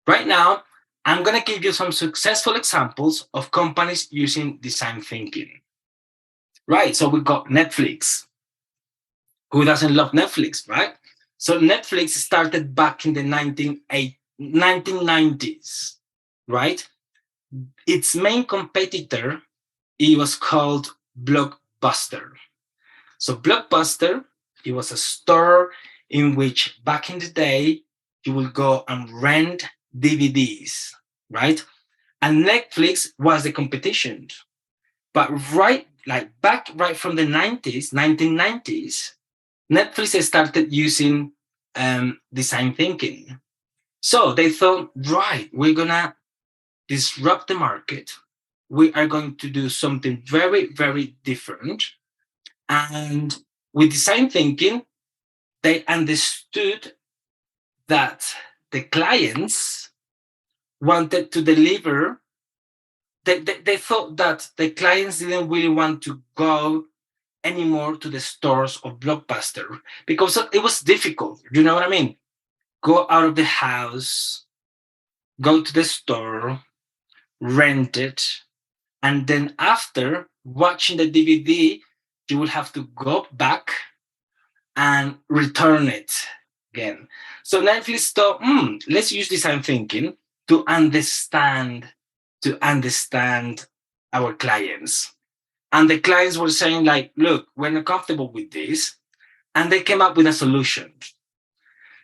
Right now, I'm going to give you some successful examples of companies using design thinking. Right, so we got Netflix. Who doesn't love Netflix, right? So Netflix started back in the 1990s, right? Its main competitor, it was called Blockbuster. So Blockbuster, it was a store in which back in the day, you will go and rent DVDs, right? And Netflix was the competition. But right from the 1990s, Netflix started using design thinking. So they thought, right, we're going to disrupt the market. We are going to do something very, very different. And with design thinking, they understood that the clients wanted to deliver. They thought that the clients didn't really want to go anymore to the stores of Blockbuster because it was difficult. You know what I mean? Go out of the house, go to the store, rent it, and then after watching the DVD, you will have to go back and return it again. So Netflix thought, let's use design thinking to understand our clients. And the clients were saying, like, look, we're not comfortable with this. And they came up with a solution.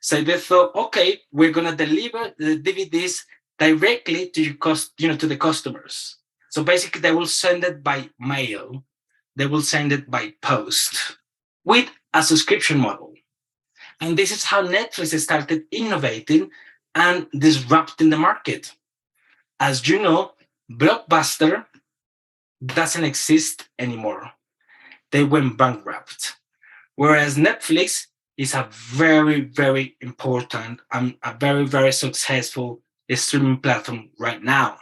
So they thought, okay, we're going to deliver the DVDs directly to to the customers. So basically, they will send it by mail. They will send it by post with a subscription model. And this is how Netflix started innovating and disrupting the market. As you know, Blockbuster doesn't exist anymore. They went bankrupt. Whereas Netflix is a very, very important and a very, very successful streaming platform right now.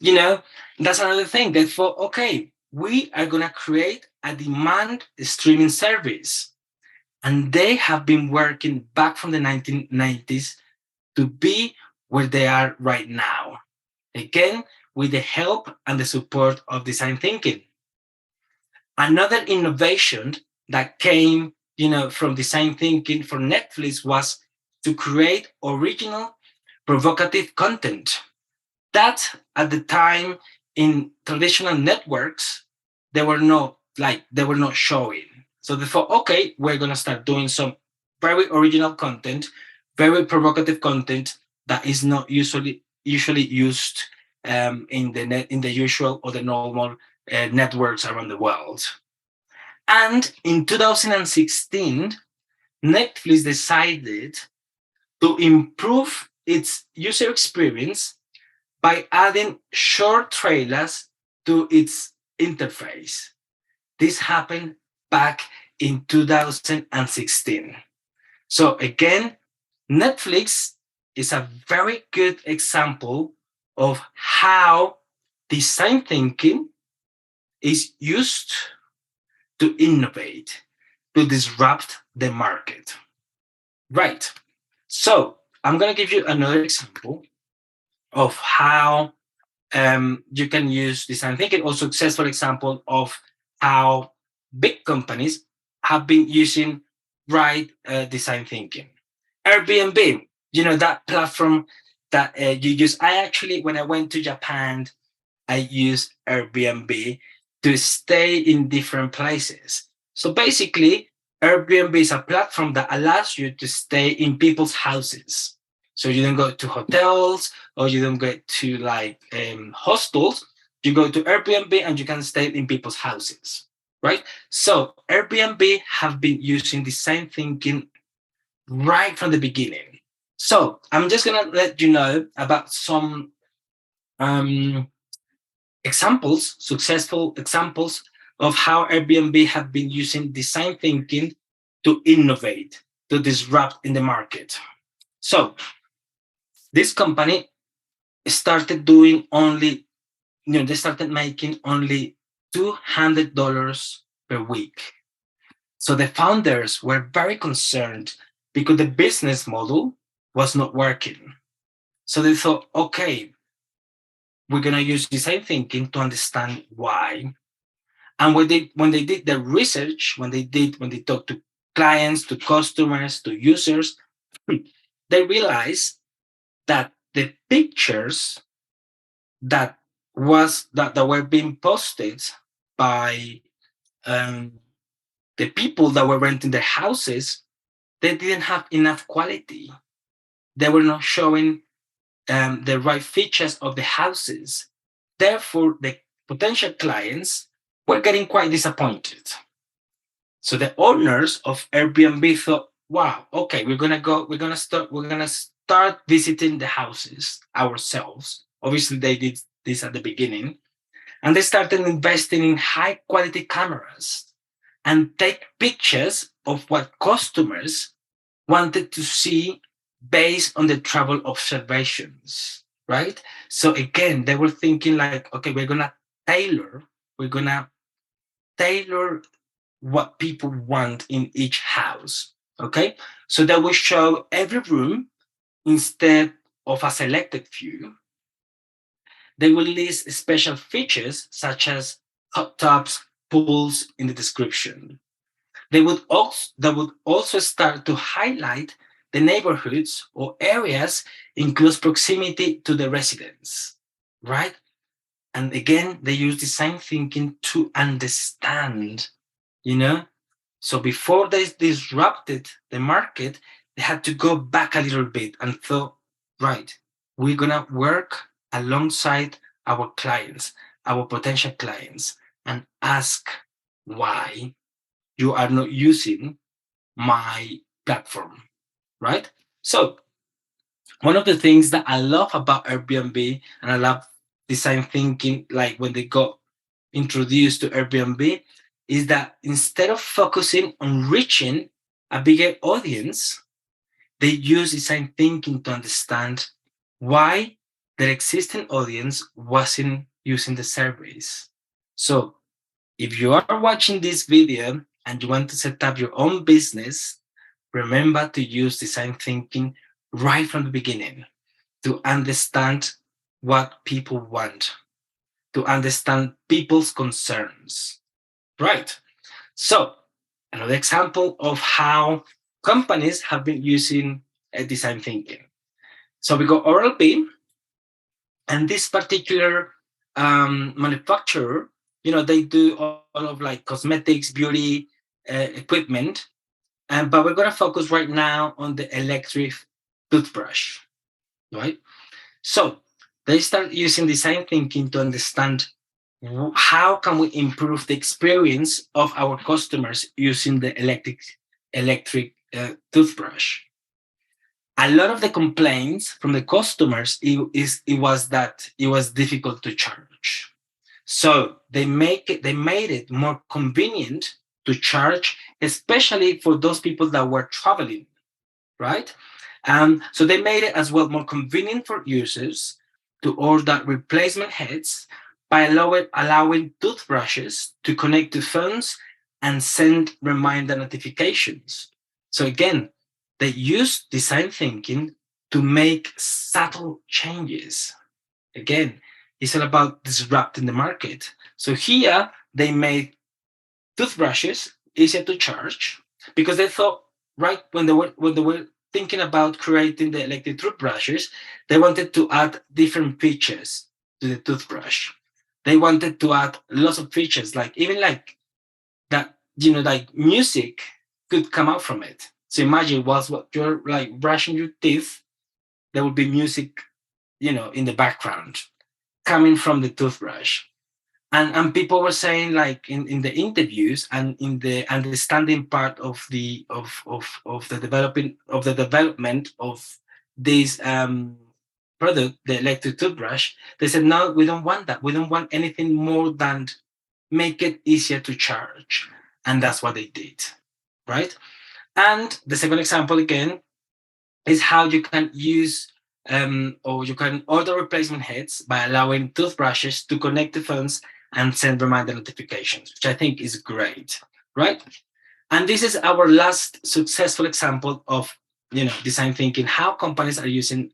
That's another thing. They thought, okay, we are going to create a demand streaming service. And they have been working back from the 1990s to be where they are right now. Again, with the help and the support of design thinking. Another innovation that came, from design thinking for Netflix was to create original, provocative content. That at the time in traditional networks, they were not showing. So they thought, okay, we're going to start doing some very original content, very provocative content that is not usually used in the usual or the normal networks around the world. And in 2016, Netflix decided to improve its user experience by adding short trailers to its interface. This happened back in 2016. So again, Netflix is a very good example of how design thinking is used to innovate, to disrupt the market. Right. So I'm going to give you another example of how you can use design thinking, or successful example of how big companies have been using design thinking. Airbnb, that platform that you use. When I went to Japan, I used Airbnb to stay in different places. So basically, Airbnb is a platform that allows you to stay in people's houses. So you don't go to hotels or you don't go to hostels. You go to Airbnb and you can stay in people's houses, right? So Airbnb have been using design thinking right from the beginning. So I'm just going to let you know about some successful examples of how Airbnb have been using design thinking to innovate, to disrupt in the market. So this company started doing they started making only $200 per week. So the founders were very concerned because the business model was not working. So they thought, okay, we're gonna use design thinking to understand why. And when they did the research, when they talked to clients, to customers, to users, they realized that the pictures that were being posted by the people that were renting their houses, they didn't have enough quality. They were not showing the right features of the houses. Therefore, the potential clients were getting quite disappointed. So the owners of Airbnb thought, wow, okay, we're gonna start visiting the houses ourselves. Obviously, they did this at the beginning. And they started investing in high quality cameras and take pictures of what customers wanted to see based on the travel observations, right? So again, they were thinking like, okay, we're gonna tailor what people want in each house, okay? So they will show every room instead of a selected few. They will list special features such as hot tubs, pools in the description. They would also start to highlight the neighborhoods or areas in close proximity to the residents, right? And again, they use design thinking to understand, So before they disrupted the market, they had to go back a little bit and thought, right, we're gonna work alongside our clients, our potential clients, and ask why you are not using my platform, right? So one of the things that I love about Airbnb, and I love design thinking, like when they got introduced to Airbnb, is that instead of focusing on reaching a bigger audience, they use design thinking to understand why their existing audience wasn't using the service. So if you are watching this video and you want to set up your own business, remember to use design thinking right from the beginning to understand what people want, to understand people's concerns. Right. So another example of how companies have been using design thinking. So we got Oral-B, and this particular manufacturer, they do all of like cosmetics, beauty equipment, but we're going to focus right now on the electric toothbrush, right? So they start using design thinking to understand how can we improve the experience of our customers using the electric toothbrush. A lot of the complaints from the customers was that it was difficult to charge. So they made it more convenient to charge, especially for those people that were traveling, right? So they made it as well more convenient for users to order replacement heads by allowing toothbrushes to connect to phones and send reminder notifications. So again, they use design thinking to make subtle changes. Again, it's all about disrupting the market. So here they made toothbrushes easier to charge because they thought, right, when they were thinking about creating the electric toothbrushes, they wanted to add different features to the toothbrush. They wanted to add lots of features, like even like that, like music could come out from it. So imagine whilst you're like brushing your teeth, there would be music, in the background coming from the toothbrush. And people were saying, like in the interviews and in the understanding part of the development of this product, the electric toothbrush, they said, no, we don't want that. We don't want anything more than make it easier to charge. And that's what they did, right? And the second example again is how you can use or you can order replacement heads by allowing toothbrushes to connect to phones and send reminder notifications, which I think is great, right? And this is our last successful example of design thinking, how companies are using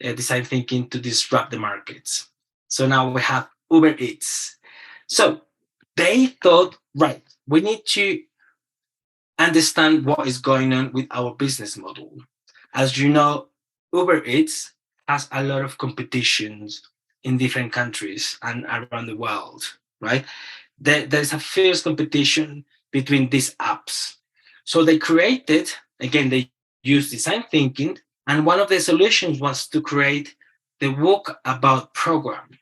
design thinking to disrupt the markets. So now we have Uber Eats. So they thought, right, we need to understand what is going on with our business model. As you know, Uber Eats has a lot of competitions in different countries and around the world, right? There's a fierce competition between these apps. So they created, again, they used design thinking, and one of the solutions was to create the walkabout program.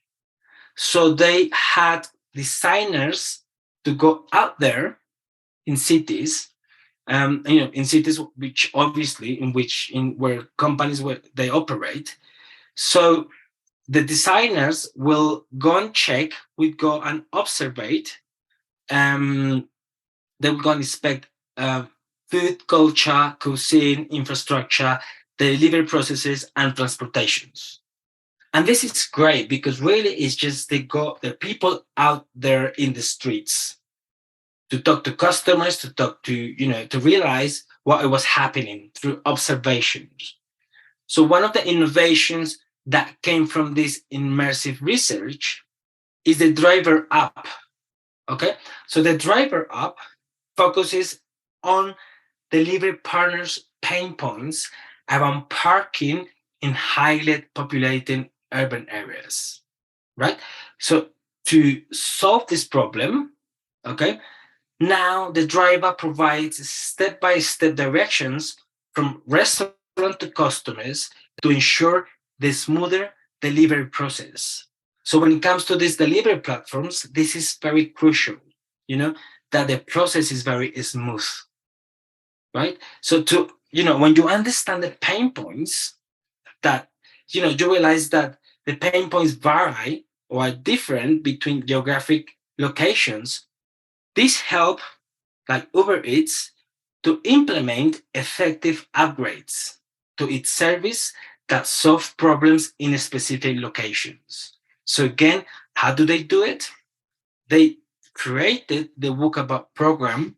So they had designers to go out there in cities, in cities which obviously where companies where they operate. So the designers will go and check, will go and observe. They will go and inspect food, culture, cuisine, infrastructure, delivery processes, and transportations. And this is great because really it's just the people out there in the streets to talk to customers, to talk to realize what was happening through observations. So one of the innovations that came from this immersive research is the driver app. Okay, so the driver app focuses on delivery partners' pain points around parking in highly populated urban areas, right? So to solve this problem, okay, now the driver provides step-by-step directions from restaurant to customers to ensure the smoother delivery process. So when it comes to these delivery platforms, this is very crucial, that the process is very smooth, right? So when you understand the pain points, that, you realize that the pain points vary or are different between geographic locations. This help, like Uber Eats, to implement effective upgrades to its service that solve problems in specific locations. So again, how do they do it? They created the walkabout program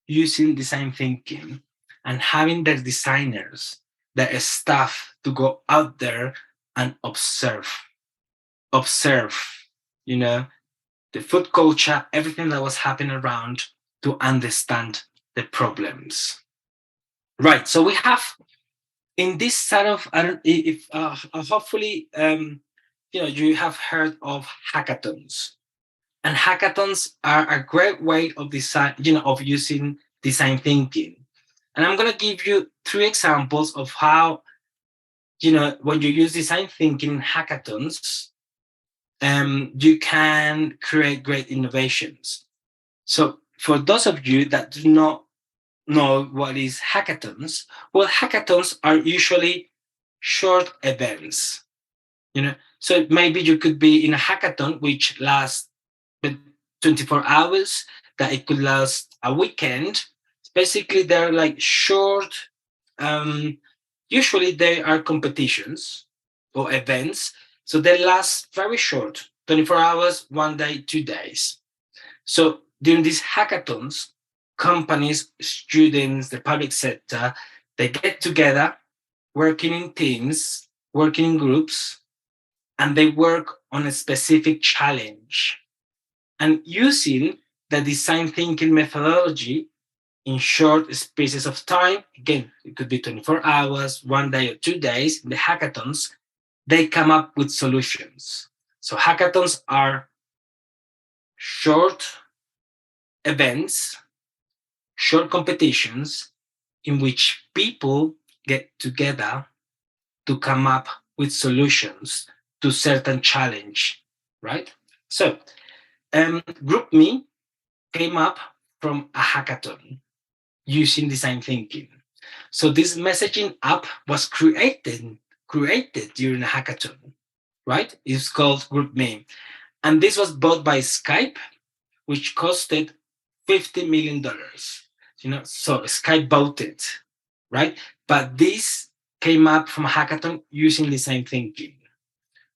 using design thinking and having their designers, their staff to go out there and observe, the food culture, everything that was happening around to understand the problems. Right. So we have in this sort of, I don't if hopefully you have heard of hackathons, and hackathons are a great way of of using design thinking. And I'm going to give you 3 examples of how, when you use design thinking in hackathons, you can create great innovations. So for those of you that do not know what is hackathons, well, hackathons are usually short events. So maybe you could be in a hackathon which lasts 24 hours, that it could last a weekend. Basically, they're like short. Usually, they are competitions or events, so they last very short, 24 hours, 1 day, 2 days. So during these hackathons, companies, students, the public sector, they get together, working in teams, working in groups, and they work on a specific challenge. And using the design thinking methodology in short spaces of time, again, it could be 24 hours, 1 day, or 2 days, in the hackathons, they come up with solutions. So hackathons are short events, short competitions in which people get together to come up with solutions to certain challenge, right? So Group Me came up from a hackathon using design thinking. So this messaging app was created during a hackathon, right? It's called Group Me. And this was bought by Skype, which costed $50 million. So Skype bought it, right? But this came up from a hackathon using design thinking.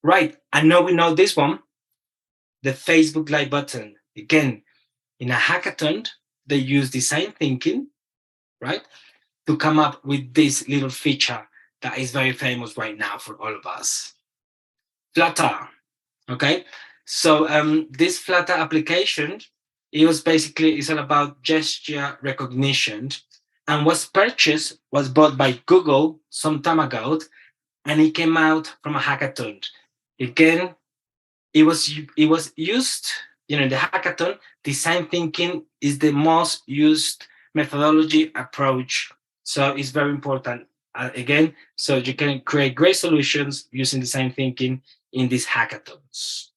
Right, I know we know this one, the Facebook like button. Again, in a hackathon, they use design thinking, right, to come up with this little feature that is very famous right now for all of us. Flutter. Okay, so this Flutter application, it's all about gesture recognition, and was bought by Google some time ago, and it came out from a hackathon. Again, it was used, in the hackathon. Design thinking is the most used methodology approach, so it's very important. Again, so you can create great solutions using design thinking in these hackathons.